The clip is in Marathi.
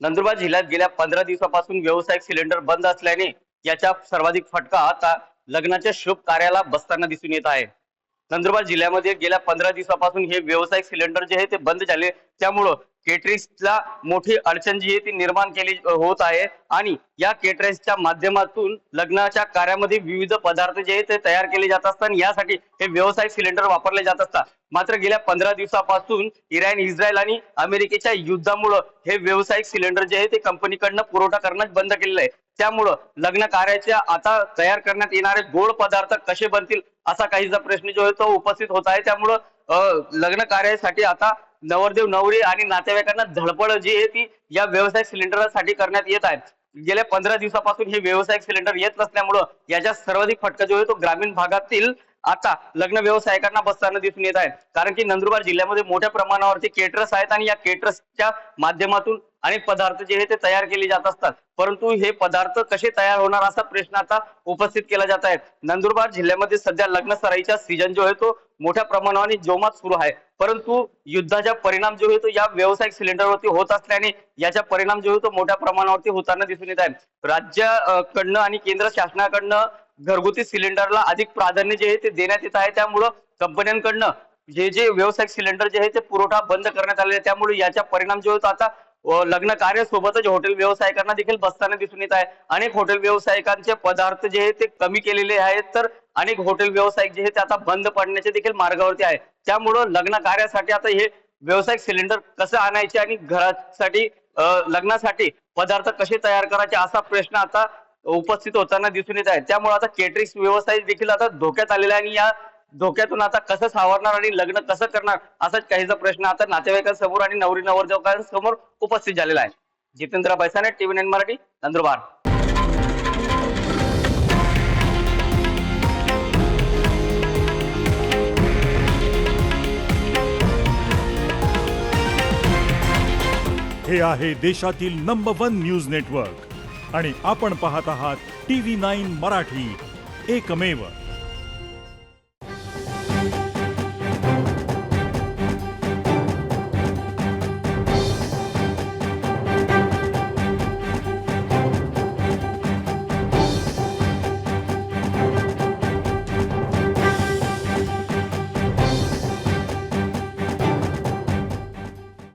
नंदुरबार जिल्ह्यात गेल्या 15 दिवसापासून व्यावसायिक सिलेंडर बंद असल्याने याचा सर्वाधिक फटका आता लग्नाच्या शुभ कार्याला बसताना दिसून येत आहे। नंदुरबार जिल्ह्यामध्ये गेल्या 15 दिवसापासून हे व्यावसायिक सिलेंडर जे आहे ते बंद झाले, त्यामुळं केटरिंगला मोठी अडचण जी आहे ती निर्माण केली होत आहे आणि या केटरिंगच्या माध्यमातून लग्नाच्या कार्यामध्ये विविध पदार्थ जे आहे ते तयार केले जात असतात आणि यासाठी हे व्यावसायिक सिलेंडर वापरले जात असतात। मात्र गेल्या 15 दिवसापासून इराण, इस्रायल आणि अमेरिकेच्या युद्धामुळे हे व्यावसायिक सिलेंडर जे आहे ते कंपनीकडनं पुरवठा करणं बंद केलेलं आहे। त्यामुळं लग्न कार्याच्या आता तयार करण्यात येणारे गोड पदार्थ कसे बनतील असा काहीसा प्रश्न जो आहे तो उपस्थित होत आहे। त्यामुळं लग्न कार्यासाठी आता नवरदेव नवरी आणि नातेवाईकांना धडपड जी आहे ती या व्यावसायिक सिलेंडरसाठी करण्यात येत आहे। गेल्या 15 दिवसापासून हे व्यावसायिक सिलेंडर येत नसल्यामुळं याचा सर्वाधिक फटका जो आहे तो ग्रामीण भागातील आता लग्न व्यावसायिकांना बसताना दिसून येत आहे। कारण की नंदुरबार जिल्ह्यामध्ये मोठ्या प्रमाणावरती केटरर्स आहेत आणि या केटरर्सच्या माध्यमातून अनेक पदार्थ जे आहे ते तयार केले जात असतात, परंतु हे पदार्थ कसे तयार होणार असा प्रश्न आता उपस्थित केला जात आहे। नंदुरबार जिल्ह्यामध्ये सध्या लग्न सराईचा सीजन जो आहे तो मोठ्या प्रमाणावर जोमात सुरू आहे, परंतु युद्धाचा परिणाम जो आहे तो या व्यावसायिक सिलेंडरवरती होत असल्याने याचा परिणाम जो आहे तो मोठ्या प्रमाणावरती होताना दिसून येत आहे। राज्याकडनं आणि केंद्र शासनाकडनं घरगुती सिलेंडरला अधिक प्राधान्य जे आहे ते देण्यात येत आहे। त्यामुळं कंपन्यांकडनं जे व्यावसायिक सिलेंडर जे आहे ते पुरवठा बंद करण्यात आले, त्यामुळे याचा परिणाम जो होतो आता लग्न कार्यासोबतच हॉटेल व्यावसायिकांना देखील बसताना दिसून येत आहे। अनेक हॉटेल व्यावसायिकांचे पदार्थ जे आहे ते कमी केलेले आहेत, तर अनेक हॉटेल व्यावसायिक जे आहे ते आता बंद पडण्याचे देखील मार्गावरती आहे। त्यामुळं लग्न कार्यासाठी आता हे व्यावसायिक सिलेंडर कसं आणायचे आणि घरासाठी लग्नासाठी पदार्थ कसे तयार करायचे असा प्रश्न आता उपस्थित होताना दिसून येत आहे। त्यामुळे आता केटरिंग व्यवसाय देखील आता धोक्यात आलेला आहे आणि या धोक्यातून आता कसं सावरणार आणि लग्न कसं करणार असाच काहीसा प्रश्न आता नातेवाईकांसमोर आणि नवरी नवरदेवकांसमोर उपस्थित झालेला आहे। जितेंद्र बैसाने, TV9 मराठी, नंदुरबार। हे आहे देशातील नंबर 1 न्यूज नेटवर्क आणि आपण पाहत आहात TV9 मराठी, एकमेव।